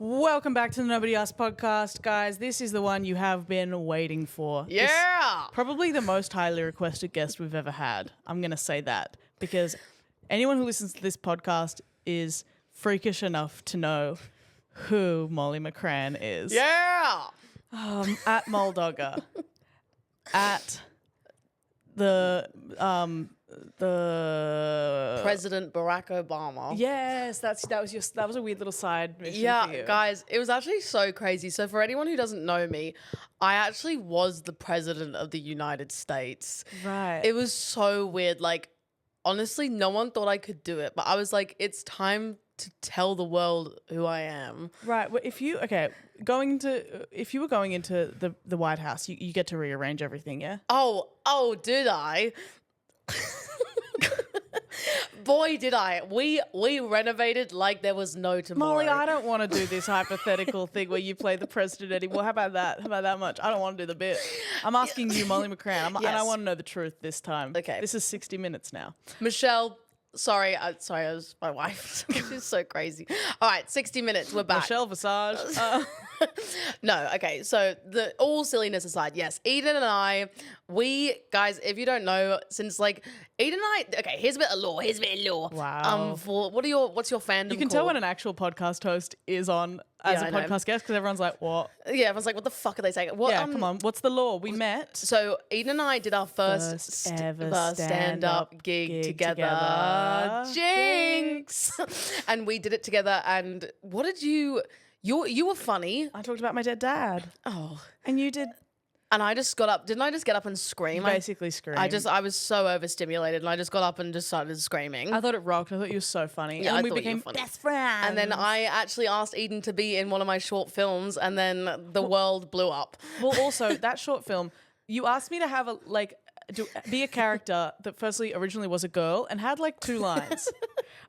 Welcome back to the Nobody Asked podcast, guys. This is the one you have been waiting for. Yeah. Probably the most highly requested guest we've ever had. I'm going to say that because anyone who listens to this podcast is freakish enough to know who Molly Mccran is. Yeah. At Moldogger. At the President Barack Obama. Yes, that was a weird little side mission for you. Yeah, guys, it was actually so crazy. So for anyone who doesn't know me, I actually was the president of the United States. Right. It was so weird. Like, honestly, no one thought I could do it, but I was like, it's time to tell the world who I am. Right. Well, if you were going into the White House, you get to rearrange everything, yeah? Oh, did I? Boy, did I. We renovated like there was no tomorrow. Molly, I don't want to do this hypothetical thing where you play the president anymore. How about that? How about that much? I don't want to do the bit. I'm asking you, Molly Mccran, and I want to know the truth this time. Okay. This is 60 Minutes now. Michelle, sorry, I was my wife. She's so crazy. All right, 60 Minutes, we're back. Michelle Visage. No, okay, so all silliness aside, yes, Eden and I, guys, if you don't know, since like Eden and I, okay, here's a bit of lore. Wow. What's your fandom You can tell when an actual podcast host is on as a podcast guest because everyone's like, what? Yeah, everyone's like, what the fuck are they saying? What, Yeah, come on. What's the law? We met. So Eden and I did our first ever stand-up gig together. Jinx! And we did it together, and what did you were funny. I talked about my dead dad. Oh. And you did. And I just got up. Didn't I just get up and scream? Basically scream. I was so overstimulated, and I just got up and just started screaming. I thought it rocked. I thought you were so funny. Yeah, and I we thought you became were funny. best friends. And then I actually asked Eden to be in one of my short films, and then the world blew up. Well, also, that short film, you asked me to have be a character that firstly originally was a girl and had like 2 lines.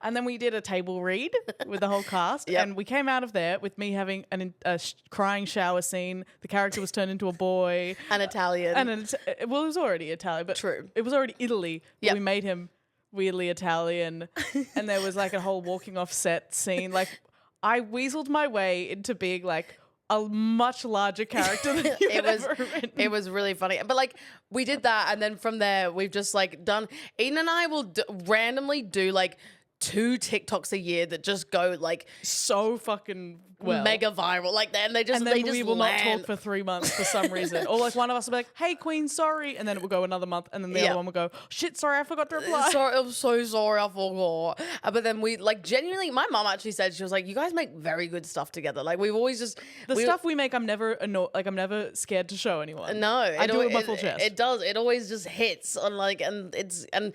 And then we did a table read with the whole cast. Yep. And we came out of there with me having a crying shower scene. The character was turned into a boy. An Italian. It was already Italian, but True. It was already Italy. But Yep. we made him weirdly Italian. And there was like a whole walking off set scene. Like I weaseled my way into being like a much larger character than you had ever written. It was really funny. But like we did that, and then from there we've just like done. Eden and I will randomly do like 2 TikToks a year that just go like so fucking well. mega viral, like that, and they just And then they just we will land. not talk for 3 months for some reason. Or like one of us will be like, "Hey, Queen, sorry," and then it will go another month, and then the Yeah. other one will go, "Shit, sorry, I forgot to reply." Sorry, I'm so sorry, I forgot. But then we like genuinely, my mom actually said, she was like, "You guys make very good stuff together." Like we've always just Stuff we make, I'm never I'm never scared to show anyone. No, I do it with my full chest. It does. It always just hits on like, and Eden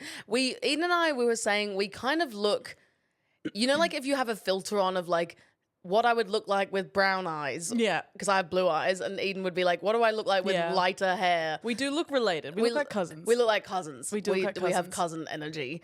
and I, we were saying we kind of look, you know, like if you have a filter on of like what I would look like with brown eyes. Yeah. Because I have blue eyes, and Eden would be like, what do I look like with Yeah. lighter hair? We do look related. We look like cousins. We look like cousins. We do look like We have cousins. cousin energy.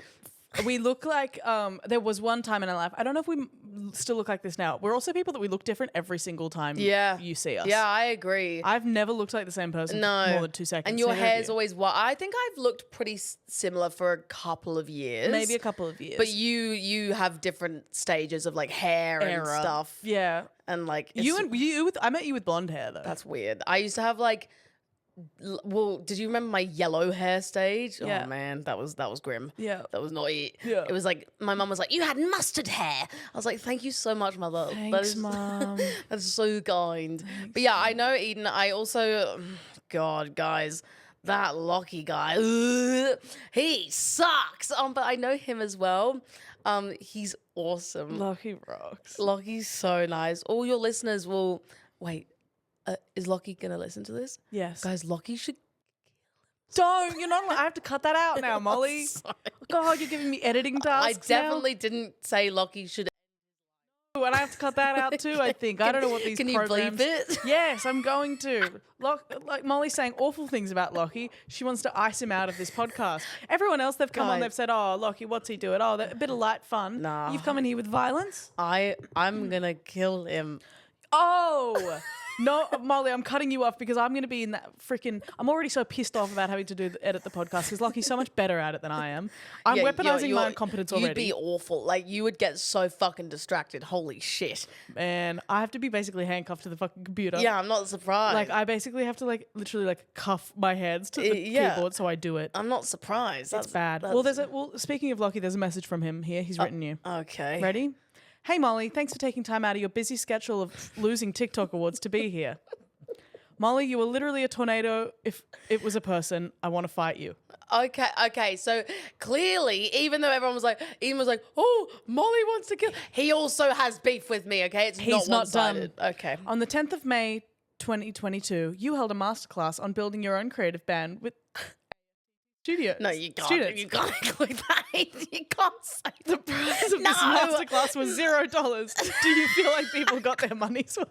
We look like there was one time in our life. I don't know if we still look like this now. We're also people that we look different every single time you see us. Yeah, I agree. I've never looked like the same person for more than 2 seconds. And your Neither of hair's you. always white. I think I've looked pretty similar for a couple of years. Maybe a couple of years. But you have different stages of like hair and Era. stuff. Yeah. And like I met you with blonde hair though. that's weird. I used to have like well, did you remember my yellow hair stage? Yeah. Oh man, that was grim. Yeah. That was not it. Yeah. It was like my mum was like, "You had mustard hair." I was like, "Thank you so much, mother." Thanks, Mum. That's so kind. But yeah, I know Eden. I also, God, guys, that Lockie guy, he sucks. But I know him as well. He's awesome. Lucky rocks. Lockie's so nice. All your listeners will wait. Is Lockie gonna listen to this? Yes. Guys, Lockie should. Don't. You're not. I have to cut that out now, Molly. Sorry. God, you're giving me editing I tasks. definitely didn't say Lockie should. now. And I have to cut that out too. I think. I don't know what these. Can you programs... bleep it? Yes, I'm going to. Like Molly's saying awful things about Lockie. She wants to ice him out of this podcast. Everyone else, they've come on, Guys. they've said, "Oh, Lockie, what's he doing? Oh, a bit of light fun." Nah. You've come in here with violence. I'm gonna kill him. Oh, No, Molly, I'm cutting you off because I'm going to be in that freaking. I'm already so pissed off about having to edit the podcast because Lockie's so much better at it than I am. I'm Yeah, weaponizing my own competence already. You'd be awful. Like, you would get so fucking distracted. Holy shit. Man, I have to be basically handcuffed to the fucking computer. Yeah, I'm not surprised. Like, I basically have to, like, literally, like, cuff my hands to the keyboard so I do it. I'm not surprised. That's bad. Well, speaking of Lockie, there's a message from him here. He's written you. Okay. Ready? Hey, Molly, thanks for taking time out of your busy schedule of losing TikTok awards to be here. Molly, you were literally a tornado. If it was a person, I want to fight you. Okay. So clearly, even though everyone was like, oh, Molly wants to kill. He also has beef with me. Okay, He's not done. Okay. On the 10th of May, 2022, you held a masterclass on building your own creative band with studios. No, you can't. Students. You can't include that. You can't say The price of this masterclass was $0. Do you feel like people got their money's worth?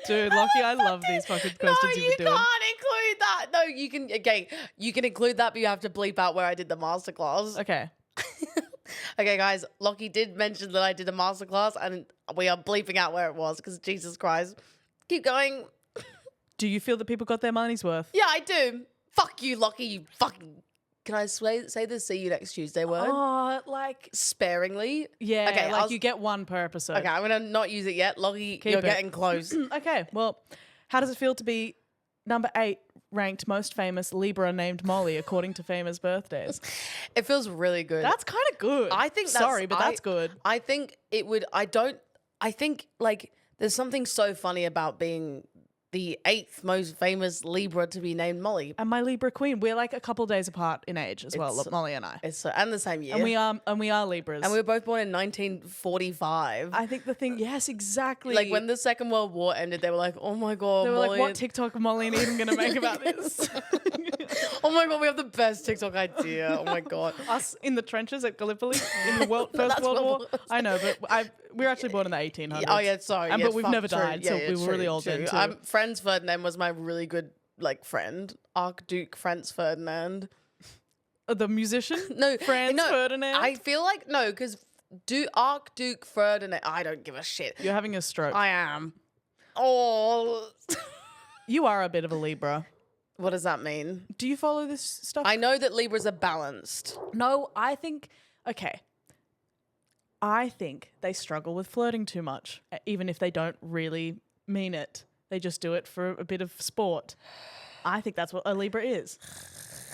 Dude, Lockie, I love these fucking questions you've been doing. No, you can't include that. No, you can. Okay, you can include that, but you have to bleep out where I did the masterclass. Okay. Okay, guys. Lockie did mention that I did a masterclass, and we are bleeping out where it was because Jesus Christ. Keep going. Do you feel that people got their money's worth? Yeah, I do. Fuck you, Lockie. You fucking. Can I say the see you next Tuesday word? Oh, like Sparingly. yeah. Okay, like you get one per episode. Okay, I'm gonna not use it yet. Lockie, Keep you're it. getting close. Okay. Well, how does it feel to be number 8 ranked most famous Libra named Molly according to famous birthdays? It feels really good. That's kind of good. I think that's, Sorry, but that's good. I think it would. I think like there's something so funny about being the 8th most famous Libra to be named Molly. And my Libra queen, we're like a couple days apart in age as well, Molly and I. It's and the same year. And we are Libras. And we were both born in 1945. I think the thing, yes, exactly. Like when the Second World War ended, they were like, "Oh my god, they were Molly." like, "What TikTok Molly and Eden gonna make about this?" Oh my god, we have the best TikTok idea. Oh my god. Us in the trenches at Gallipoli in the First World War. I know, but we were actually born in the 1800s. Oh yeah, sorry. And, yeah, but we've never true. died, so we were really old then too. Franz Ferdinand was my really good friend. Archduke Franz Ferdinand. The musician? No, Franz Ferdinand? I feel like no, because Archduke Ferdinand. I don't give a shit. You're having a stroke. I am. Oh. You are a bit of a Libra. What does that mean? Do you follow this stuff? I know that Libras are balanced. No, I think they struggle with flirting too much, even if they don't really mean it. They just do it for a bit of sport. I think that's what a Libra is.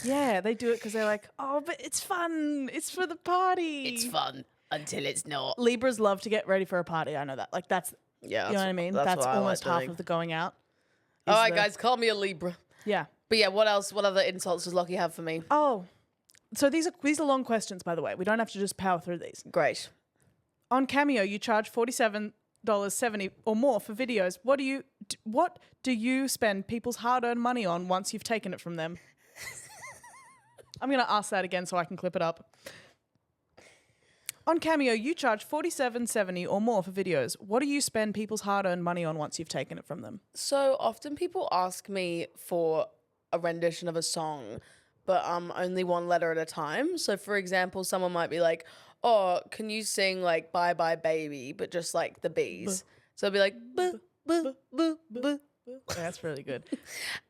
Yeah, they do it because they're like, oh, but it's fun. It's for the party. It's fun until it's not. Libras love to get ready for a party. I know that. Like that's, Yeah, you know what I mean? That's what I almost like half doing. of the going out. All right, guys, call me a Libra. Yeah. But yeah, what else? What other insults does Lockie have for me? Oh, so these are long questions, by the way. We don't have to just power through these. Great. On Cameo, you charge $47.70 or more for videos. What do you spend people's hard-earned money on once you've taken it from them? I'm going to ask that again so I can clip it up. On Cameo, you charge $47.70 or more for videos. What do you spend people's hard-earned money on once you've taken it from them? So often people ask me for a rendition of a song, but only one letter at a time. So for example, someone might be like, "Oh, can you sing like Bye Bye Baby, but just like the bees?" So I'll be like, "Buh, buh, buh, buh." Yeah, that's really good.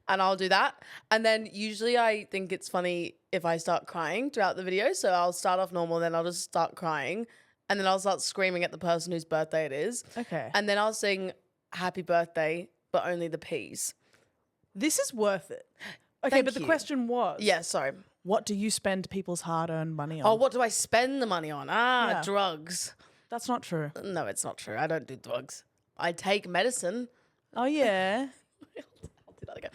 And I'll do that. And then usually I think it's funny if I start crying throughout the video. So I'll start off normal, then I'll just start crying. And then I'll start screaming at the person whose birthday it is. Okay. And then I'll sing Happy Birthday, but only the P's. This is worth it. Okay, Thank but the you. question was... Yeah, sorry. What do you spend people's hard-earned money on? Oh, what do I spend the money on? Yeah. Drugs. That's not true. No, it's not true. I don't do drugs. I take medicine. Oh, yeah. I'll do that again.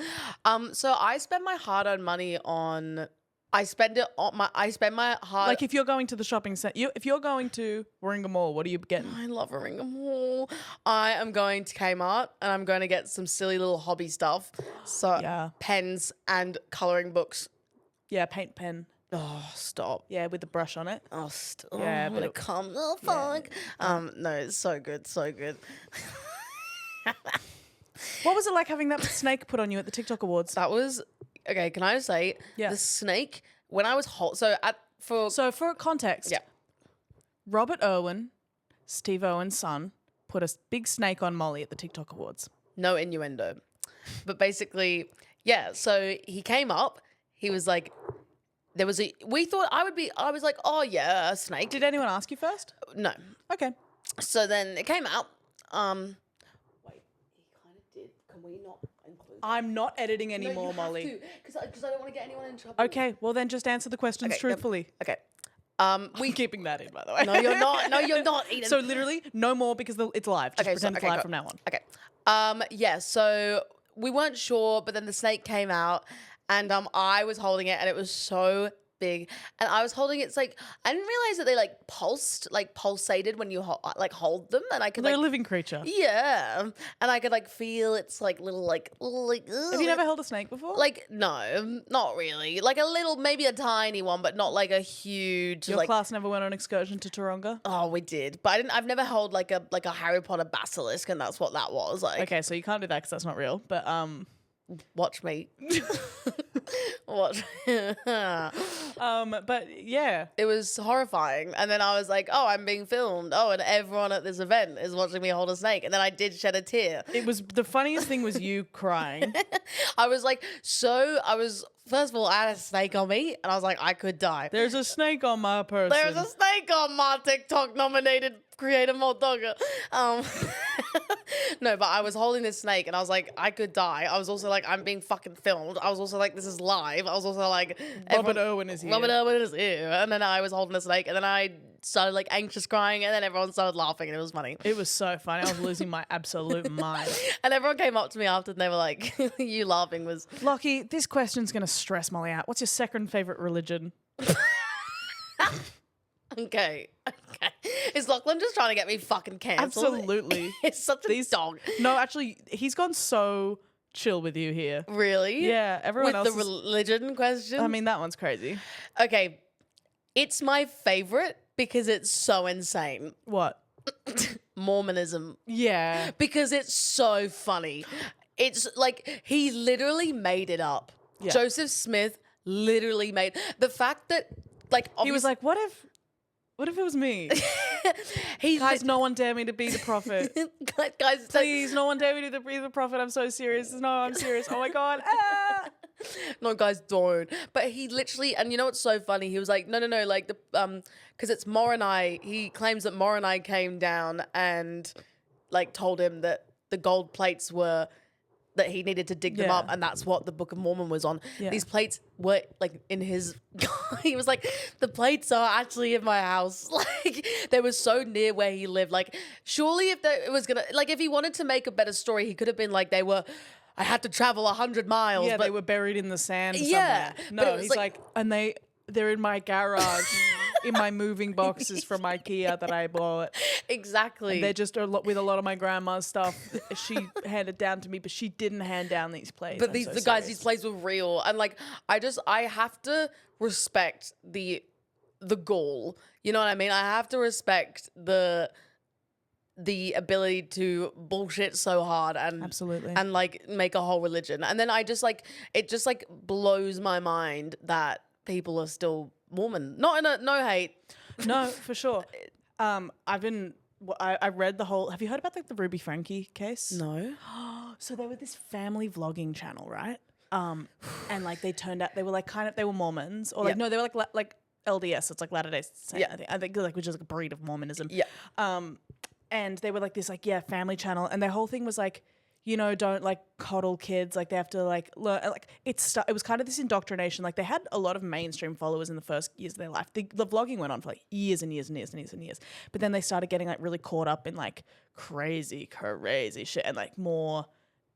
So I spend my hard-earned money on... I spend my hard... Like if you're going to the shopping center, if you're going to Warringah Mall, what are you getting? I love Warringah Mall. I am going to Kmart and I'm going to get some silly little hobby stuff. So Yeah. pens and colouring books. Yeah, paint pen. Oh, stop. Yeah, with the brush on it. Oh, Yeah, I'm but gonna it- come. Oh, fuck. No, it's so good, so good. What was it like having that snake put on you at the TikTok Awards? That was... Okay, can I just say, Yeah. the snake, when I was So for context, Yeah. Robert Irwin, Steve Owen's son, put a big snake on Molly at the TikTok Awards. No innuendo. But basically, yeah, so he came up. He was like, we thought I was like, oh yeah, a snake. Did anyone ask you first? No. Okay. So then it came out. Wait, he kind of did. Can we not include that? I'm not editing anymore, Molly. Because I don't want to get anyone in trouble. Okay, well then just answer the questions truthfully. Okay. We're keeping that in, by the way. No, you're not. No, you're not, Eden. So literally, no more because it's live. Just pretend it's live from now on. Okay. Yeah, so we weren't sure, but then the snake came out and I was holding it and it was so big. And I was holding it, it's like, I didn't realize that they pulsated when you hold them. And I could They're a living creature. yeah. And I could feel it's little. Have you never held a snake before? No, not really. A little, maybe a tiny one, but not a huge. Your class never went on excursion to Taronga? Oh, we did, but I've never held a Harry Potter basilisk, and that's what that was like. Okay, so you can't do that because that's not real. But watch me. Watch. But yeah, it was horrifying, and then I was like, "Oh, I'm being filmed. Oh, and everyone at this event is watching me hold a snake." And then I did shed a tear. it was the funniest thing was you crying. I was first of all, I had a snake on me, and I was like, I could die. There's a snake on my person. There's a snake on my TikTok nominated creator Moldogger. No, but I was holding this snake and I was like, I could die. I was also like, I'm being fucking filmed. I was also like, this is live. I was also like, Robert Irwin is here. Robert Irwin is here. And then I was holding the snake and then I started anxious crying and then everyone started laughing and it was funny. It was so funny. I was losing my absolute mind. And everyone came up to me after and they were like, you laughing was... Lockie, this question's going to stress Molly out. What's your second favourite religion? Okay. Is Lachlan just trying to get me fucking cancelled? Absolutely. It's such a dog. No, actually, he's gone so chill with you here. Really? Yeah, everyone else With the religion question? I mean, that one's crazy. Okay. It's my favorite because it's so insane. What? Mormonism. Yeah. Because it's so funny. It's he literally made it up. Yeah. Joseph Smith literally made... The fact that, he was like, what if it was me? Guys, no one dare me to be the prophet. Guys, please, no one dare me to be the prophet. I'm so serious. No, I'm serious. Oh my God. Ah. No, guys, don't. But he literally, and you know what's so funny? He was like, no, because it's Moroni. He claims that Moroni came down and told him that the gold plates were that he needed to dig them up, and that's what the Book of Mormon was on. Yeah. These plates were in his... He was like, the plates are actually in my house. They were so near where he lived. Surely if it was gonna... if he wanted to make a better story, he could have been they were... I had to travel 100 miles. Yeah, but they were buried in the sand somewhere. No, he's and they're in my garage, in my moving boxes from IKEA that I bought. Exactly. And they're just with a lot of my grandma's stuff. She handed down to me, but she didn't hand down these plates. But these plates were real. And I have to respect the gall. You know what I mean? I have to respect the ability to bullshit so hard and absolutely and make a whole religion. And then I just it just blows my mind that people are still Mormon. Not in a no hate. No, for sure. I read the whole... Have you heard about the Ruby Frankie case? No. So they were this family vlogging channel, right? And they turned out they were they were Mormons or no, they were like LDS. It's Latter-day Saint. Yeah. I think which is a breed of Mormonism. Yeah. And they were this family channel, and their whole thing was don't coddle kids, they have to learn. It was kind of this indoctrination. They had a lot of mainstream followers in the first years of their life. The vlogging went on for years and years and years and years and years. But then they started getting really caught up in crazy shit, and more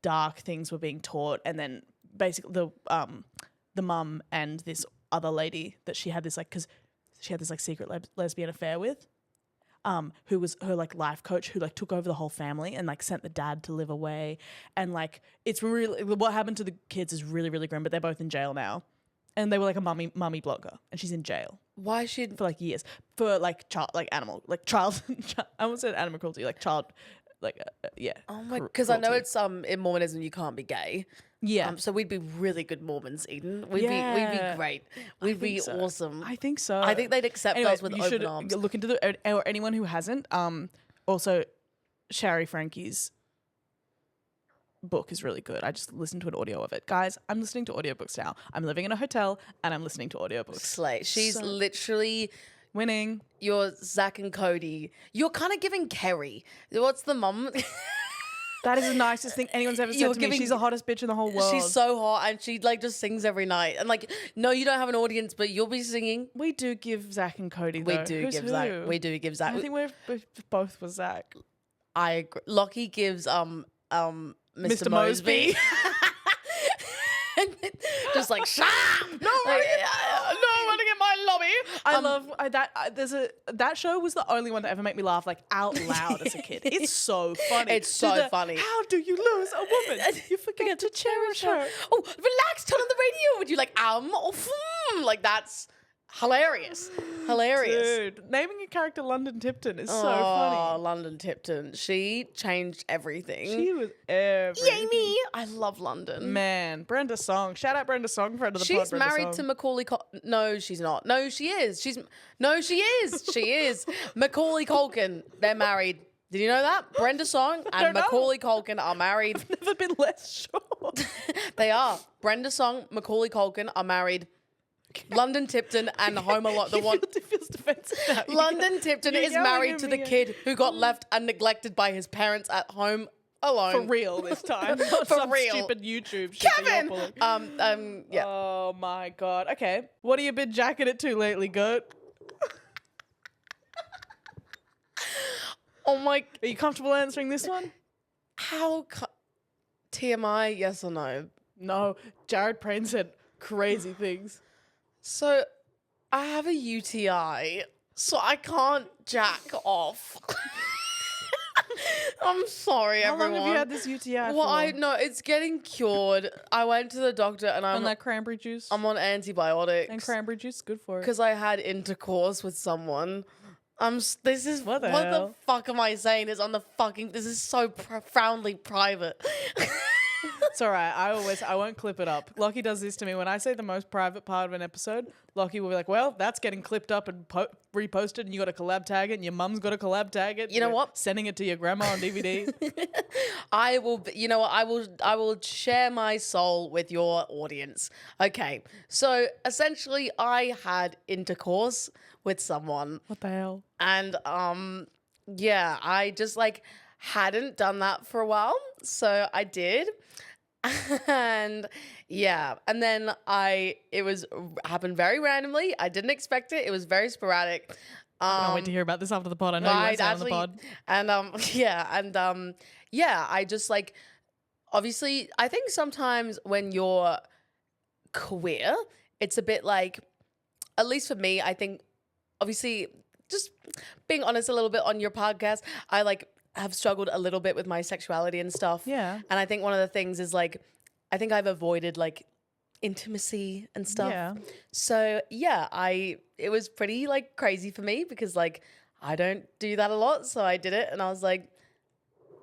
dark things were being taught. And then basically the mum and this other lady that she had this because she had this secret lesbian affair with. Who was her life coach, who blog over the whole family and sent the dad to live away, and it's really what happened to the kids is really, really grim. But they're both in jail now, and they were a mummy blogger, and she's in jail. Why is she for years for child child? I almost said animal cruelty, child yeah. Oh my, because I know it's in Mormonism you can't be gay. Yeah. So we'd be really good Mormons, Eden. We'd be great. We'd be awesome. I think so. I think they'd accept us with open arms. Look into or anyone who hasn't. Also, Shari Frankie's book is really good. I just listened to an audio of it. Guys, I'm listening to audiobooks now. I'm living in a hotel and I'm listening to audiobooks. Slay. She's literally winning. You're Zach and Cody. You're kind of giving Kerry. What's the mum? That is the nicest thing anyone's ever said to me. She's the hottest bitch in the whole world. She's so hot and she like just sings every night. And like, no, you don't have an audience, but you'll be singing. We do give Zach and Cody though. We do give Zach. We do give Zach. I think we're both with Zach. I agree. Lockie gives Mr. Mosby. Just like shut up. No, I want to get my lobby. I love that show was the only one to ever make me laugh like out loud as a kid. It's so funny. It's so funny. How do you lose a woman? You forget to cherish her. Oh, relax, turn on the radio. Would you like like that's hilarious. Dude, naming a character London Tipton is so funny. Oh, London Tipton. She changed everything. She was everything. Yay me. I love London. Man, Brenda Song. Shout out Brenda Song, friend of the pod. She's married to Macaulay No, she's not. No, she is. She is. Macaulay Culkin. They're married. Did you know that? Brenda Song and Macaulay Culkin are married. I've never been less sure. They are. Brenda Song, Macaulay Culkin are married. London Tipton and Home Alone. The one it feels defensive now. London Tipton is married to the kid who got left and neglected by his parents at home alone. For real this time. Not For some real. Stupid YouTube shit that you're Kevin. pulling. Yeah. Oh my god. Okay. What have you been jacking it to lately, Goat? Oh my. Are you comfortable answering this one? TMI? Yes or no? No. Jared Prain said crazy things. So, I have a UTI, so I can't jack off. I'm sorry, How everyone. long have you had this UTI Well, for? no, it's getting cured. I went to the doctor and On that cranberry juice? I'm on antibiotics. And cranberry juice, good for it. Because I had intercourse with someone. What the what hell? the fuck am I saying? This is so profoundly private. It's all right. I won't clip it up. Lockie does this to me. When I say the most private part of an episode, Lockie will be like, well, that's getting clipped up and reposted and you got to collab tag it and your mum's got to collab tag it. You know what? Sending it to your grandma on DVD. I will, you know what? I will share my soul with your audience. Okay. So essentially I had intercourse with someone. What the hell? And yeah, I just like hadn't done that for a while. So I did. And yeah, and then it happened very randomly. I didn't expect it. It was very sporadic. I can't wait to hear about this after the pod. I know you won't say it on the pod. And I just like, obviously, I think sometimes when you're queer, it's a bit like, at least for me, I think, obviously, just being honest a little bit on your podcast, I like have struggled a little bit with my sexuality and stuff. Yeah. And I think one of the things is like, I think I've avoided like intimacy and stuff. Yeah. So yeah, it was pretty like crazy for me because like I don't do that a lot. So I did it and I was like,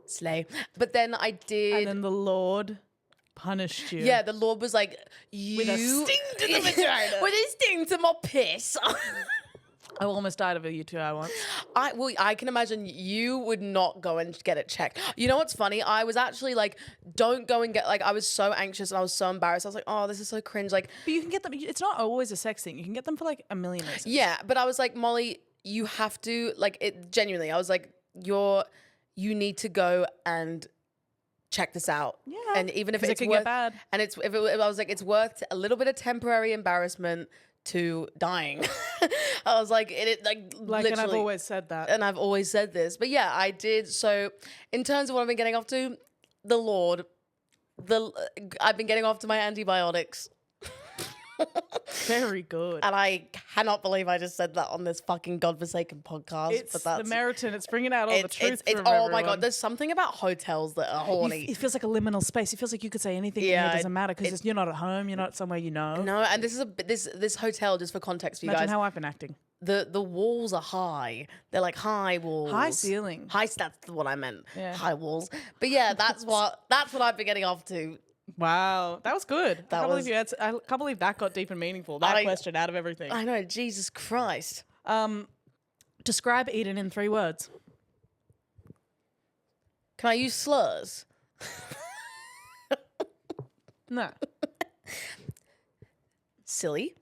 slay. But then I did. And then the Lord punished you. Yeah, the Lord was like, With a sting to the vagina. With a sting to my piss. I almost died of a UTI once. I can imagine you would not go and get it checked. You know what's funny? I was actually like, don't go and get, like, I was so anxious and I was so embarrassed. I was like, oh, this is so cringe. Like, But you can get them. It's not always a sex thing. You can get them for like $1 million reasons. yeah, but I was like, Molly, you have to, like, it genuinely, I was like, you need to go and check this out. Yeah. And even if 'Cause it it's can worth, get bad. and if I was like, it's worth a little bit of temporary embarrassment to dying. I was like, literally. And I've always said that. And I've always said this. But yeah, I did. So in terms of what I've been getting off to, the Lord, I've been getting off to my antibiotics. Very good. And I cannot believe I just said that on this fucking godforsaken podcast. It's but that's the Meriton. It's bringing out all the truth from oh my everyone. God, there's something about hotels that are horny. It feels like a liminal space. It feels like you could say anything Yeah, and it doesn't matter because you're not at home. You're not somewhere you know. No, and this is this hotel, just for context for you Imagine guys. how I've been acting. The walls are high. They're like high walls. High ceiling. That's what I meant. Yeah. High walls. But yeah, that's what I've been getting off to. Wow, that was good. I can't was- believe that got deep and meaningful. That question out of everything. I know, Jesus Christ. Describe Eden in 3 words. Can I use slurs? No. Silly.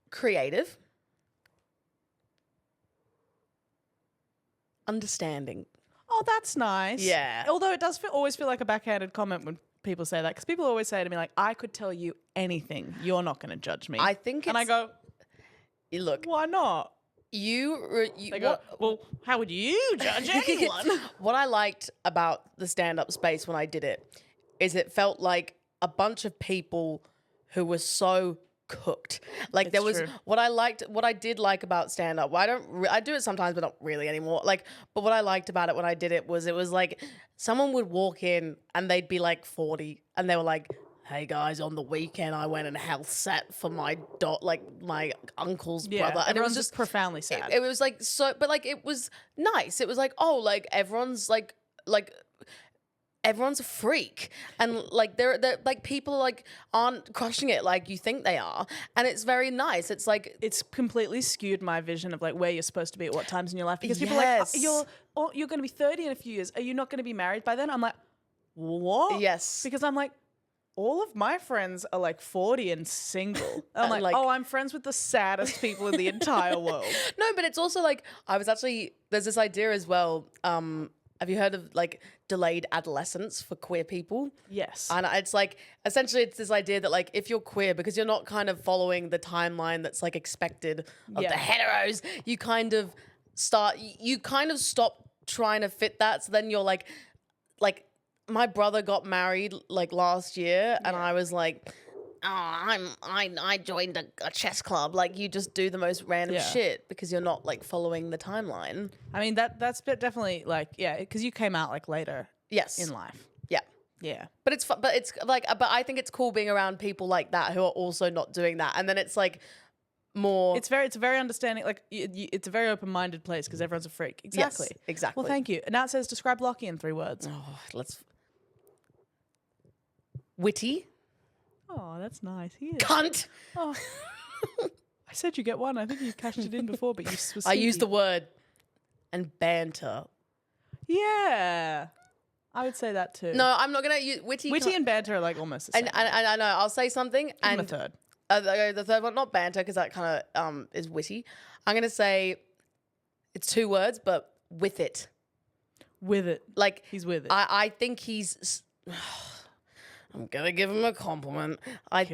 Creative. Understanding. Oh, that's nice. Yeah. Although it does always feel like a backhanded comment when people say that, because people always say to me, like, I could tell you anything. You're not going to judge me. I think and I go, look, why not? They go, well, how would you judge anyone? What I liked about the stand-up space when I did it is it felt like a bunch of people who were so cooked. Like, there was true. what I did like about stand-up. I do it sometimes, but not really anymore. Like, but what I liked about it when I did it was like someone would walk in and they'd be like 40 and they were like, hey guys, on the weekend I went and health sat for my my uncle's brother, and it was just profoundly sad. It was like so, but like it was nice. It was like, oh, like everyone's like everyone's a freak, and like they're like people like aren't crushing it like you think they are, and it's very nice. It's like it's completely skewed my vision of like where you're supposed to be at what times in your life, because people Yes. are like, you're going to be 30 in a few years. Are you not going to be married by then? I'm like, what? Yes. Because I'm like, all of my friends are like 40 and single. I'm like, oh, I'm friends with the saddest people in the entire world. No, but it's also like there's this idea as well. Have you heard of like delayed adolescence for queer people? Yes. And it's like, essentially it's this idea that like if you're queer, because you're not kind of following the timeline that's like expected of the heteros, you kind of stop trying to fit that. So then you're like my brother got married like last year, and I was like, I joined a chess club. Like, you just do the most random shit because you're not like following the timeline. I mean, that's definitely like, yeah, because you came out like later in life. Yeah. Yeah. But it's like, but I think it's cool being around people like that who are also not doing that. And then it's like more. It's a very understanding, like it's a very open-minded place because everyone's a freak. Exactly. Yes, exactly. Well, thank you. And now it says describe Lockie in 3 words. Oh, witty. Oh, that's nice. He is. Cunt. Oh. I said you get one. I think you cashed it in before, but you was I used sneaky. the word. And banter. Yeah. I would say that too. No, I'm not going to use witty. Witty and banter are like almost the same. And I know, I'll say something. Give him a third. The third one, not banter, because that kind of is witty. I'm going to say it's 2 words, but with it. With it. Like, he's with it. I think he's... I'm gonna give him a compliment. I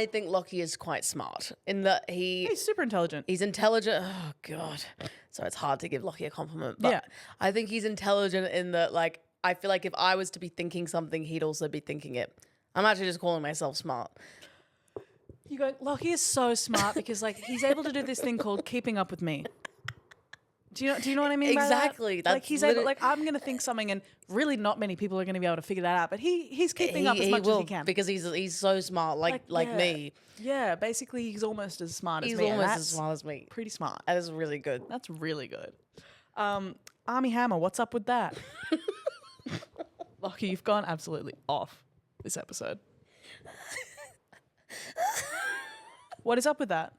think Lockie is quite smart in that he's super intelligent. He's intelligent. Oh God, so it's hard to give Lockie a compliment. But I think he's intelligent in that. Like, I feel like if I was to be thinking something, he'd also be thinking it. I'm actually just calling myself smart. You go, Lockie is so smart because like he's able to do this thing called keeping up with me. Do you know what I mean? Exactly. By that? Like he's able, like I'm gonna think something, and really not many people are gonna be able to figure that out. But he's keeping up as much as he can because he's so smart, like me. Yeah, basically he's almost as smart as me. He's almost as smart as me. Pretty smart. That is really good. That's really good. Army Hammer, what's up with that? Lockie, you've gone absolutely off this episode. What is up with that?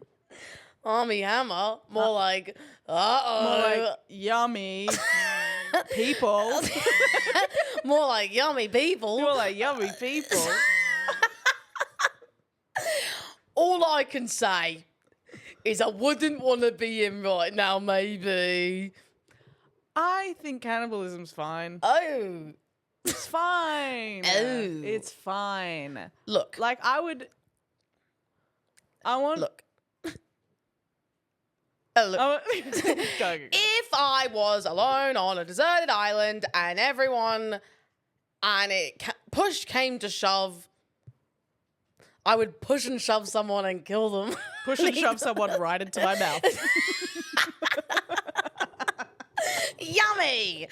Army Hammer, more like, more like yummy people. More like yummy people. More like yummy people. All I can say is I wouldn't want to be in right now, maybe. I think cannibalism's fine. Oh. It's fine. Oh. It's fine. Look. Like, Look. Go. If I was alone on a deserted island and push came to shove, I would push and shove someone and kill them. Push and shove someone right into my mouth. Yummy.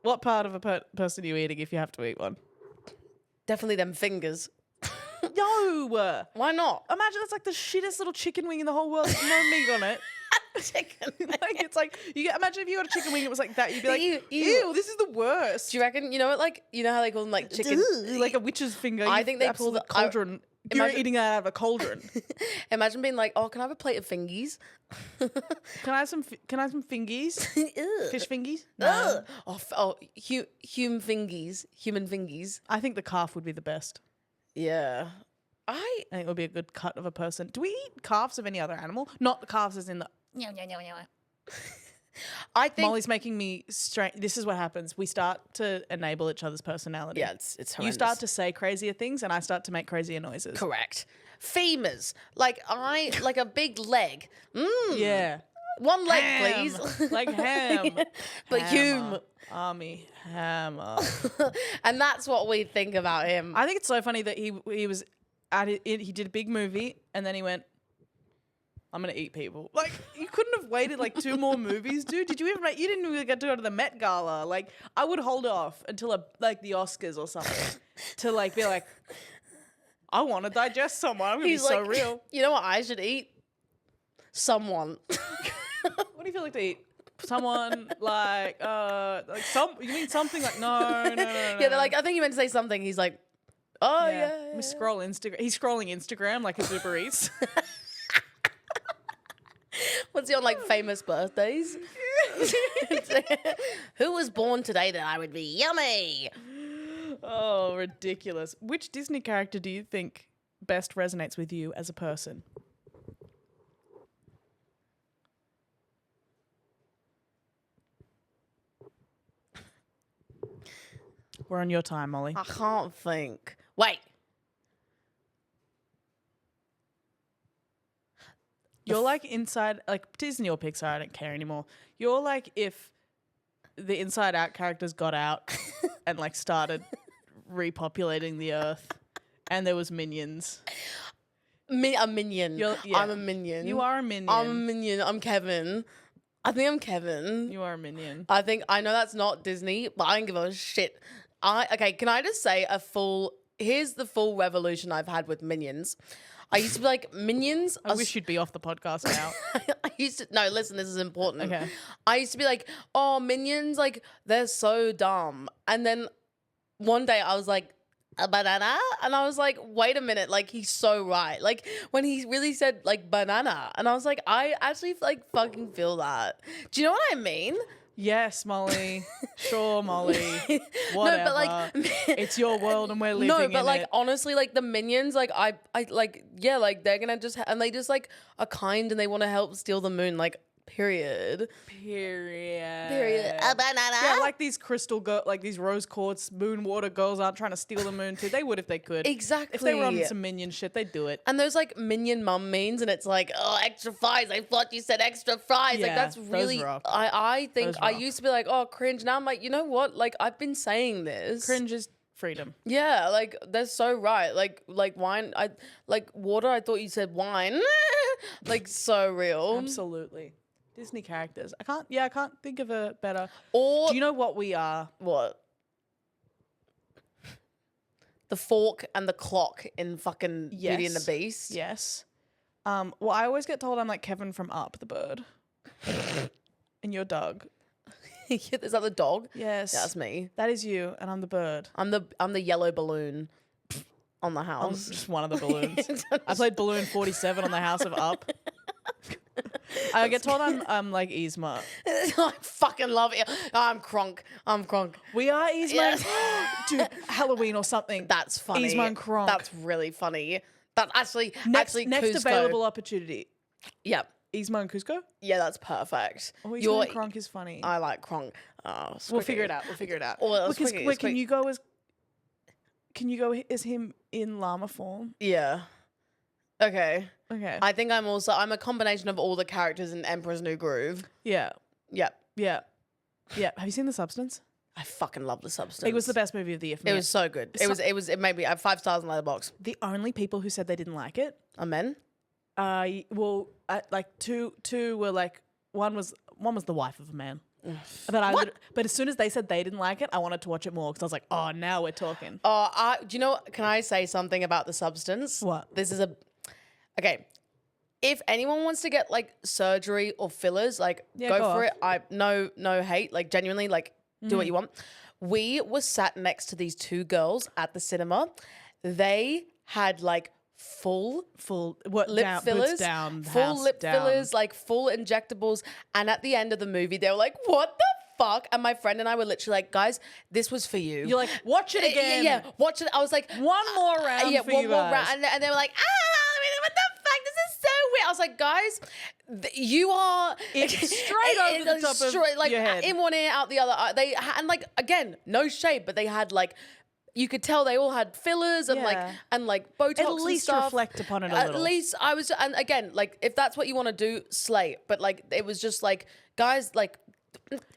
What part of a person are you eating if you have to eat one? Definitely them fingers. No. Why not? Imagine that's like the shittest little chicken wing in the whole world. There's no meat on it. Chicken wing. Like, it's like imagine if you got a chicken wing, it was like that. You'd be like, ew, this is the worst. Do you reckon? You know what? Like, you know how they call them like chicken, like a witch's finger. I think they pull pull the cauldron You're eating that out of a cauldron. Imagine being like, oh, can I have a plate of fingies? Can I have some fingies? Ew. Fish fingies? Ugh. Human fingies. I think the calf would be the best. Yeah. I think it would be a good cut of a person. Do we eat calves of any other animal? Not the calves as in the... I think Molly's making me strange. This is what happens. We start to enable each other's personality. yeah, it's horrendous. You start to say crazier things and I start to make crazier noises. correct. Femurs. Like a big leg. Yeah. One leg, Ham. please. Like ham. But Hammer. Army Hammer. And that's what we think about him. I think it's so funny that he was at it. He did a big movie and then he went, I'm gonna eat people. Like, you couldn't have waited like 2 more movies, dude. Did you even? You didn't even get to go to the Met Gala. Like, I would hold off until like the Oscars or something to like be like, I want to digest someone. I'm gonna be so real. You know what I should eat? Someone. What do you feel like to eat? Someone like some. You mean something like no. Yeah, they're like, I think you meant to say something. He's like, oh yeah. Let me scroll Instagram. He's scrolling Instagram like his Uber Eats. What's he on, like, famous birthdays? Who was born today that I would be yummy? Oh, ridiculous. Which Disney character do you think best resonates with you as a person? We're on your time, Molly. I can't think. Wait. You're like inside, like Disney or Pixar, I don't care anymore. You're like if the Inside Out characters got out and like started repopulating the earth and there was minions. A minion. Yeah. I'm a minion. You are a minion. I'm a minion. I'm Kevin. I think I'm Kevin. You are a minion. I know that's not Disney, but I don't give a shit. Okay, can I just say here's the full revolution I've had with minions. I used to be like, minions. I wish you'd be off the podcast now. No, listen, this is important. Okay. I used to be like, oh, minions, like, they're so dumb. And then one day I was like, a banana? And I was like, wait a minute, like, he's so right. Like, when he really said, like, banana. And I was like, I actually, like, fucking feel that. Do you know what I mean? Yes, Molly. Sure, Molly. Whatever. No, but like it's your world and we're living in it. No, but like honestly, like the minions, like I like yeah, like they're gonna just and they just like are kind and they want to help steal the moon, like period. A banana. Yeah, like these like these rose quartz moon water girls aren't trying to steal the moon too. They would if they could. Exactly. If they were on some minion shit, they'd do it. And those like minion mum memes, and it's like, oh, extra fries. I thought you said extra fries. Yeah, like that's really. those rock. I think Those I rock. used to be like, oh, cringe. Now I'm like, you know what? Like I've been saying this. Cringe is freedom. Yeah, like they're so right. Like wine. I like water. I thought you said wine. Like so real. Absolutely. Disney characters. I can't think of a better. Or Do you know what we are? what? The fork and the clock in fucking Beauty and the Yes. Beast. Yes. Well, I always get told I'm like Kevin from Up, the bird. And you're Doug. Is that the dog? Yes. That's me. That is you, and I'm the bird. I'm the yellow balloon on the I'm house. just one of the balloons. I played balloon 47 on the House of Up. I get told I'm like Yzma. I fucking love it. I'm Kronk. We are Yzma. Yes. Dude, Halloween or something. That's funny. Yzma and Kronk. That's really funny. That actually next Cusco. available opportunity. Yep. Yzma and Cusco? Yeah, that's perfect. Oh, Yzma and Kronk is funny. I like Kronk. Oh, We'll figure it out. Oh, Because, Squiggy, wait, can Squiggy. you go as him in llama form? Yeah. Okay. Okay. I'm a combination of all the characters in Emperor's New Groove. Yeah. Yep. Yeah. Yeah. Have you seen The Substance? I fucking love The Substance. It was the best movie of the year for me. It was so good. It made me, I have 5 stars on Letterboxd. The only people who said they didn't like it, Amen. like two were like one was the wife of a man. But as soon as they said they didn't like it, I wanted to watch it more because I was like, oh, now we're talking. Do you know, can I say something about The Substance? What? This is okay. If anyone wants to get like surgery or fillers, like Yeah, go go for off. it. No hate. Like genuinely, like do what you want. We were sat next to these 2 girls at the cinema. They had like full what lip down, fillers, boots down, full house lip down. fillers, like full injectables. And at the end of the movie, they were like, "What the fuck?" And my friend and I were literally like, "Guys, this was for you." You're like, watch it again. Yeah, watch it. I was like, one more round. yeah, for one you more guys. round. And they were like, what the fuck? This is so weird. I was like, guys, you are It's straight over the top of like your head. in one ear, out the other. And like again, no shade, but they had like. You could tell they all had fillers and Yeah. like Botox At and least stuff. reflect upon it a At little. least I was, and again, like if that's what you want to do, slay. But like it was just like, guys, like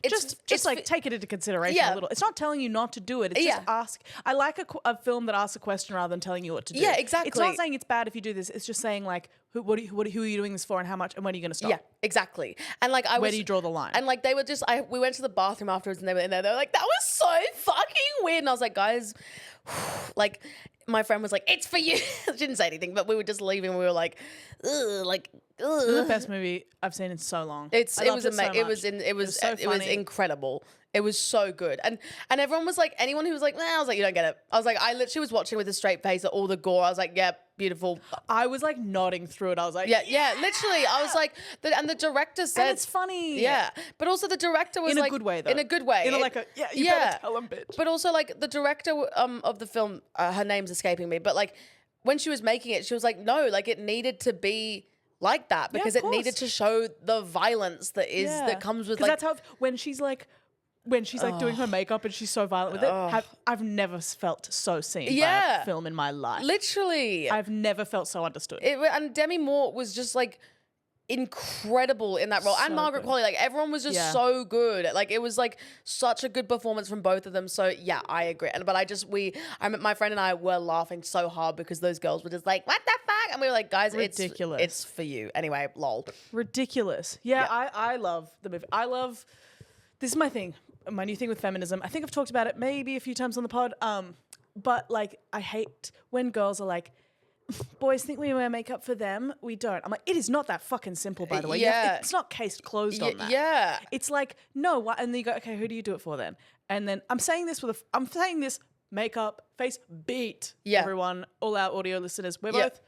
it's just like take it into consideration Yeah. a little. It's not telling you not to do it. It's just Yeah. ask. I like a film that asks a question rather than telling you what to do. Yeah, It's exactly. not saying it's bad if you do this. It's just saying like, who are you doing this for and how much and when are you going to stop? Yeah, exactly. And like Where do you draw the line? And like they were just, we went to the bathroom afterwards and they were in there. They were like, that was so fucking weird. And I was like, guys, like my friend was like, it's for you. She didn't say anything, but we were just leaving. We were like, ugh, like, ugh. It's the best movie I've seen in so long. It was so amazing. It was much. So it was funny. incredible. It was so good. And everyone was like, anyone who was like, nah, I was like, you don't get it. I was like, I literally was watching with a straight face at all the gore. I was like, yeah, beautiful. I was like nodding through it. I was like, Yeah, literally. I was like, and the director said, and it's funny. yeah, but also the director was In a like, good way, though. in a good way, In a, like a you better tell 'em, bitch. But also like the director of the film, her name's escaping me, but like when she was making it, she was like, no, like it needed to be like that because of it needed course. to show the violence that comes with 'Cause like. that's how when she's like doing her makeup and she's so violent with it. I've never felt so seen by Yeah. a film in my life. Literally, I've never felt so understood. and Demi Moore was just like incredible in that role, and So Margaret good. Qualley, like everyone was just Yeah. so good. Like it was like such a good performance from both of them. So yeah, I agree. But my friend and I were laughing so hard because those girls were just like, what the fuck? And we were like, guys, Ridiculous. it's for you. Anyway, lol. Ridiculous. Yeah, I love the movie. This is my thing, my new thing with feminism. I think I've talked about it maybe a few times on the pod. But like I hate when girls are like, boys think we wear makeup for them. We don't. I'm like, it is not that fucking simple, by the way. Yeah. It's not case closed on that. Yeah. It's like, no, what? And then you go, okay, who do you do it for then? And then I'm saying this makeup, face, beat. Yeah. Everyone, all our audio listeners. We're Yeah. both,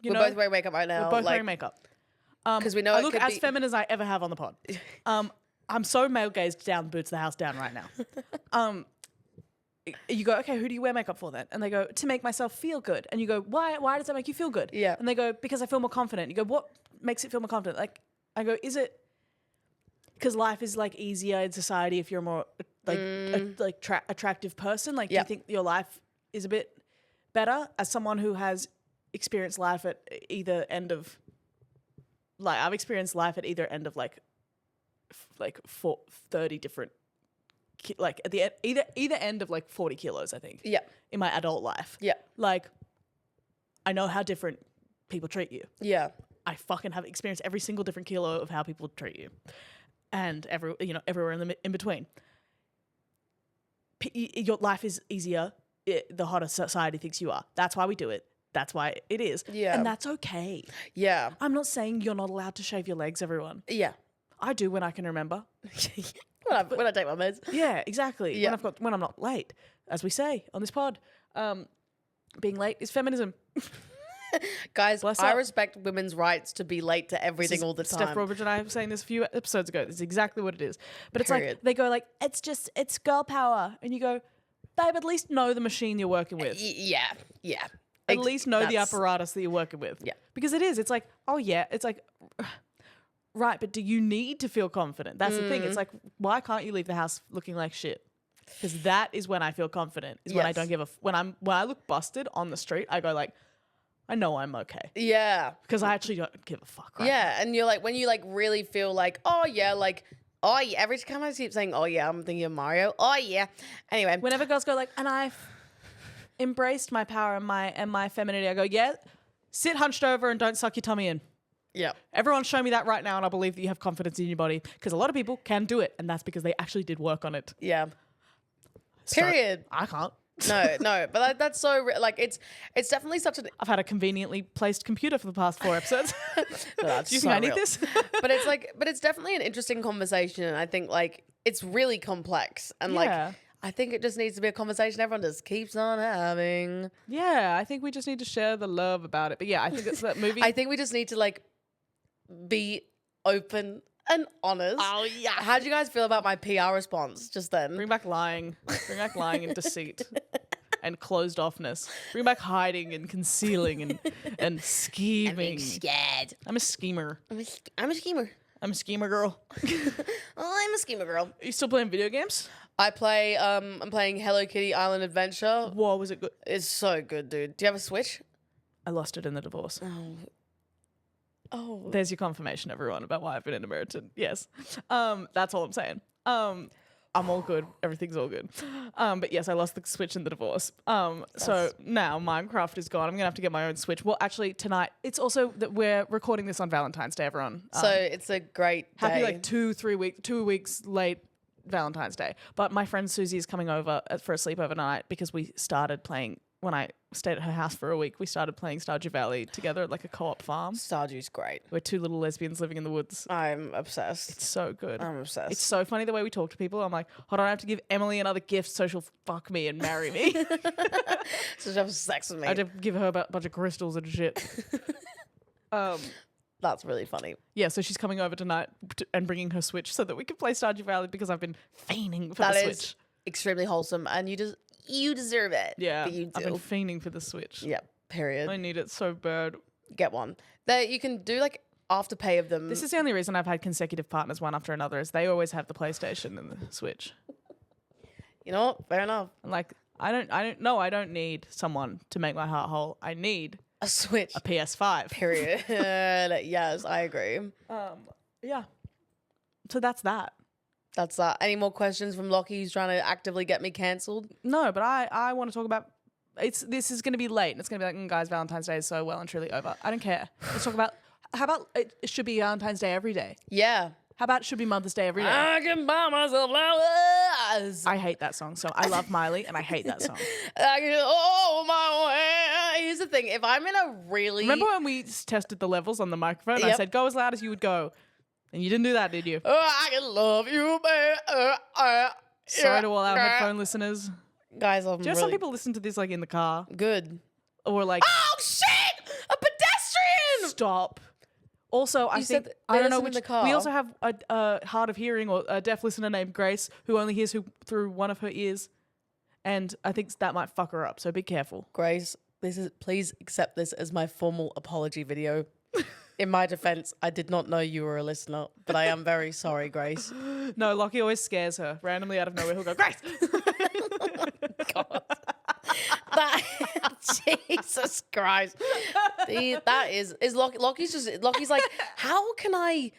We're both wearing makeup right now. we're both wearing makeup. because we know I it look could as be. feminine as I ever have on the pod. I'm so male gazed down, boots the house down right now. You go, okay, who do you wear makeup for then? And they go, to make myself feel good. And you go, why does that make you feel good? Yeah. And they go, because I feel more confident. You go, what makes it feel more confident? Like, I go, is it because life is like easier in society if you're a more attractive person? Like, do Yeah. you think your life is a bit better as someone who has experienced life at either end of, like, I've experienced life at either end of like 30 different, like at the end, either end of like 40 kilos, I think. Yeah. In my adult life. Yeah. Like, I know how different people treat you. Yeah. I fucking have experienced every single different kilo of how people treat you, and everywhere in between. Your life is easier the hotter society thinks you are. That's why we do it. That's why it is. Yeah. And that's okay. Yeah. I'm not saying you're not allowed to shave your legs, everyone. Yeah. I do when I can remember. when I take my meds. Yeah, exactly. Yeah. When I'm not late, as we say on this pod. Being late is feminism. Guys, Bless I up. respect women's rights to be late to everything all the time. Steph Robridge and I were saying this a few episodes ago. This is exactly what it is. But it's Period. like, they go like, it's girl power. And you go, babe, at least know the machine you're working with. Yeah. Yeah. At least know the That's- apparatus that you're working with. Yeah. Because it is. It's like, oh yeah. It's like, right, but do you need to feel confident? That's the thing. It's like, why can't you leave the house looking like shit? Because that is when I feel confident. Is when I Yes. don't give a when I look busted on the street, I go like, I know I'm okay. Yeah. Because I actually don't give a fuck. Right? Yeah. And you're like, when you like really feel like, oh yeah, every time I keep saying, oh yeah, I'm thinking of Mario. Oh yeah. Anyway. Whenever girls go like, and I've embraced my power and my femininity, I go, yeah, sit hunched over and don't suck your tummy in. Yeah. Everyone show me that right now, and I believe that you have confidence in your body. Because a lot of people can do it, and that's because they actually did work on it. Yeah. So, Period. I can't. No, but that's so like it's definitely such an. I've had a conveniently placed computer for the past 4 episodes. That's Do you so think I need real. this? But it's definitely an interesting conversation, and I think like it's really complex, and Yeah. like I think it just needs to be a conversation everyone just keeps on having. Yeah, I think we just need to share the love about it. But yeah, I think it's that movie. I think we just need to like be open and honest. Oh yeah. How do you guys feel about my PR response just then? Bring back lying. Bring back lying and deceit. And closed offness. Bring back hiding and concealing and scheming. I'm scared. I'm a schemer. I'm a schemer. I'm a schemer girl. I'm a schemer girl. Are you still playing video games? I play. I'm playing Hello Kitty Island Adventure. Whoa, was it good? It's so good, dude. Do you have a Switch? I lost it in the divorce. Oh. There's your confirmation, everyone, about why I've been in American. Yes. That's all I'm saying. I'm all good. Everything's all good. But yes, I lost the Switch in the divorce. So now Minecraft is gone. I'm going to have to get my own Switch. Well, actually, tonight, it's also that we're recording this on Valentine's Day, everyone. So it's a great day. Happy like 2 weeks late Valentine's Day. But my friend Susie is coming over for a sleepover night because we started playing, when I stayed at her house for a week, we started playing Stardew Valley together at like a co-op farm. Stardew's great. We're two little lesbians living in the woods. I'm obsessed. It's so good. I'm obsessed. It's so funny the way we talk to people. I'm like, hold on, I have to give Emily another gift so she'll fuck me and marry me. So she have sex with me. I have to give her a bunch of crystals and shit. That's really funny. Yeah, so she's coming over tonight and bringing her Switch so that we can play Stardew Valley because I've been fiending for the That Switch. is extremely wholesome, and you deserve it. Yeah, But you do. I've been fiending for the Switch. Yeah. Period. I need it so bad. Get one. You can do like afterpay of them. This is the only reason I've had consecutive partners one after another is they always have the PlayStation and the Switch. You know what? Fair enough. I'm like, I don't need someone to make my heart whole. I need A Switch. a PS5. Period. Yes, I agree. Yeah. So that's that. That's that. Any more questions from Lockie who's trying to actively get me cancelled? No, but I want to talk about this is going to be late and it's going to be like, guys, Valentine's Day is so well and truly over. I don't care. Let's talk about how about it should be Valentine's Day every day. Yeah. How about it should be Mother's Day every day? I can buy myself flowers. I hate that song. So I love Miley and I hate that song. I can my way. Here's the thing. If I'm in a really... Remember when we tested the levels on the microphone? I Yep. said, go as loud as you would go. And you didn't do that, did you? I can love you, babe. Sorry to all our headphone listeners. Guys, I'm Do you know some people listen to this like in the car? good. Or like, Oh, shit! A pedestrian! stop. Also, I think, said I they don't know listen in which, the car. we also have a hard of hearing or a deaf listener named Grace who only hears through one of her ears. And I think that might fuck her up. So be careful. Grace, please accept this as my formal apology video. In my defense, I did not know you were a listener, but I am very sorry, Grace. No, Lockie always scares her. Randomly out of nowhere, he'll go, Grace! God. Jesus Christ. That is Lockie's like, how can I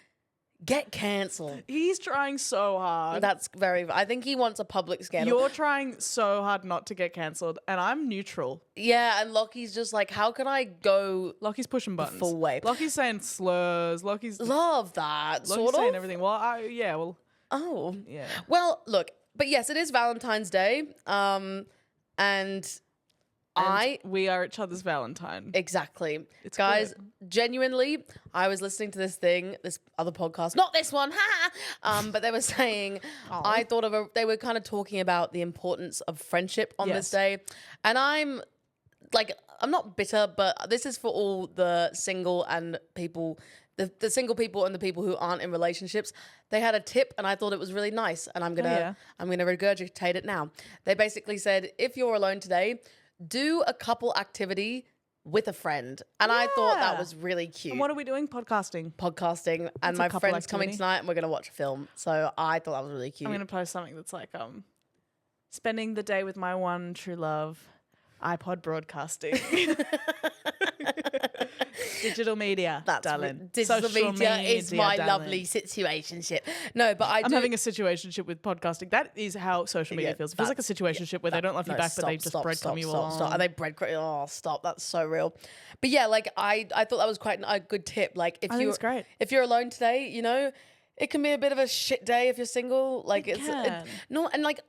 get cancelled? He's trying so hard. I think he wants a public scandal. You're trying so hard not to get cancelled, and I'm neutral. Yeah, and Lockie's just like, how can I go Lockie's pushing buttons. full way? Lockie's saying slurs. Lockie's Love that, sort saying of. everything. Well, Oh. yeah. Well, look, but yes, it is Valentine's Day. And we are each other's Valentine. Exactly. It's Guys, good. genuinely, I was listening to this other podcast, not this one, but they were saying, they were kind of talking about the importance of friendship on this Yes. day. And I'm not bitter, but this is for all the single and people, the single people and the people who aren't in relationships. They had a tip and I thought it was really nice and I'm gonna regurgitate it now. They basically said, if you're alone today, do a couple activity with a friend. And I thought that was really cute. And what are we doing? Podcasting. And a my couple friend's coming activity. tonight and we're going to watch a film. So I thought that was really cute. I'm going to post something that's like, spending the day with my one true love, iPod broadcasting. Digital media, darling. Digital Social media is my darling. lovely situationship. No, but I'm having a situationship with podcasting. That is how social media Yeah, feels. It feels like a situationship where they don't love you back, but they just breadcrumb you along. Stop. And they breadcrumb. Oh, stop. That's so real. But yeah, like I thought that was quite a good tip. Like I think it's great. If you're alone today, you know, it can be a bit of a shit day if you're single. Like and like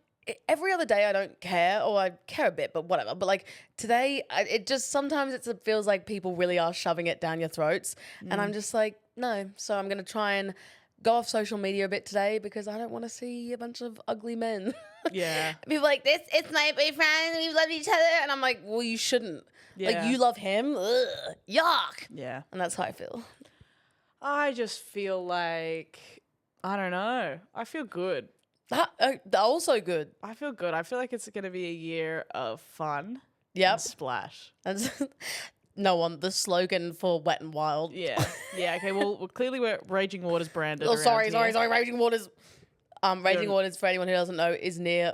every other day I don't care, or I care a bit, but whatever. But like today, it just sometimes it feels like people really are shoving it down your throats, and I'm just like, no. So I'm gonna try and go off social media a bit today because I don't want to see a bunch of ugly men. Yeah. People like, this, it's my boyfriend, we love each other. And I'm like, well, you shouldn't. Yeah. Like, you love him? Ugh, yuck. Yeah. And that's how I feel. I just feel like, I don't know. I feel good. They're also good. I feel good. I feel like it's going to be a year of fun. Yep. And splash. And the slogan for Wet and Wild. Yeah. Yeah. Okay. Well, clearly we're Raging Waters branded. Oh, around sorry. here. Raging Waters. Raging Waters, for anyone who doesn't know, is near,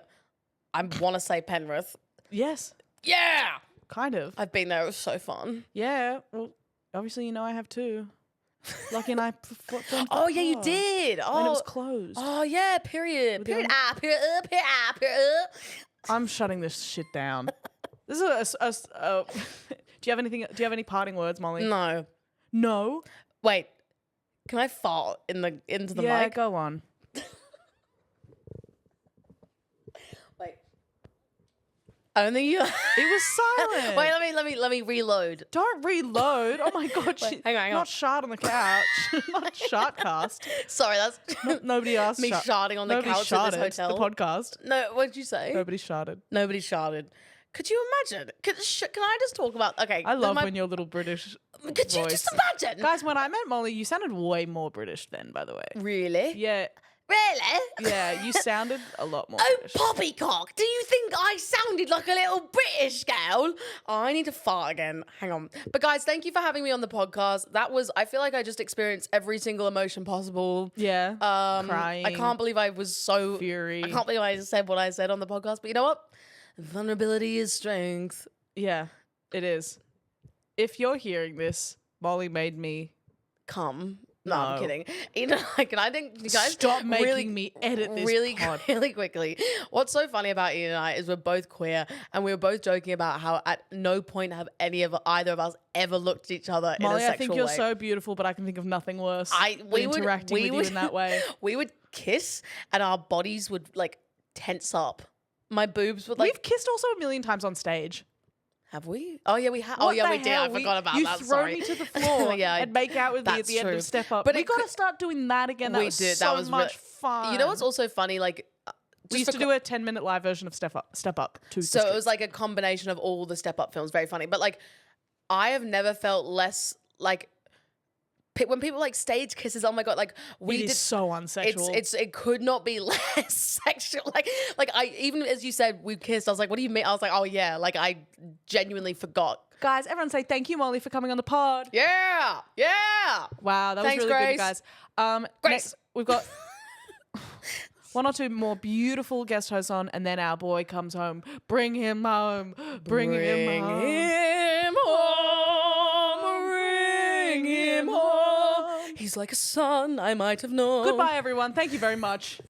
I want to say Penrith. Yes. Yeah. Kind of. I've been there. It was so fun. Yeah. Well, obviously, I have too. Lucky and I. Oh, yeah, you did. When Oh, it was closed. Oh, yeah. Period. Period. Period. Period. I'm shutting this shit down. This is do you have anything? Do you have any parting words, Molly? No. No. Wait. Can I fart into the mic? Yeah, go on. Wait. I don't think you. It was silent. Wait, let me reload. Don't reload. Oh my god. hang on. Not shard on the couch. Not shartcast. Sorry, that's Nobody asked. me sharding on the couch at this hotel. The podcast. No, what did you say? Nobody sharded. Nobody sharded. Could you imagine? Can I just talk about? Okay, I love when your little British. Could you just imagine? Guys, when I met Molly, you sounded way more British then, by the way. Really? Yeah. Really? Yeah, you sounded a lot more Oh, British. poppycock! Do you think I sounded like a little British girl? Oh, I need to fart again. Hang on. But guys, thank you for having me on the podcast. I feel like I just experienced every single emotion possible. Yeah. Crying. I can't believe I was so... Fury. I can't believe I said what I said on the podcast. But you know what? Vulnerability is strength. Yeah, it is. If you're hearing this, Molly made me Come. No, I'm No. kidding. You know, like, and I think you guys stop making me edit this pod. really quickly. What's so funny about Ian and I is we're both queer, and we were both joking about how at no point have either of us ever looked at each other Molly, in a sexual I think you're way. so beautiful, but I can think of nothing worse we than interacting with you in that way. We would kiss, and our bodies would like tense up. My boobs would like. We've kissed also a million times on stage. Have we? Oh yeah, we have. Oh What yeah, the we did. hell? I forgot about you that. throw Sorry. me to the floor Yeah, and make out with me at that's the end true. of Step Up. But we it got to could- start doing that again. That We was did. so That was much fun. You know what's also funny? Like we used to do a 10-minute live version of Step Up. So it was like a combination of all the Step Up films. Very funny. But like, I have never felt less like when people like stage kisses. Oh my god! Like we it did. is so unsexual. It could not be less sexual. Like I even as you said we kissed. I was like, what do you mean? I was like, oh yeah. Like I genuinely forgot. Guys, everyone say thank you, Molly, for coming on the pod. Yeah. Wow, that Thanks, was really Grace. good, guys. Grace. Next, we've got one or two more beautiful guest hosts on, and then our boy comes home. Bring him home. Bring him home. him home. Bring him home. He's like a son I might have known. Goodbye, everyone. Thank you very much.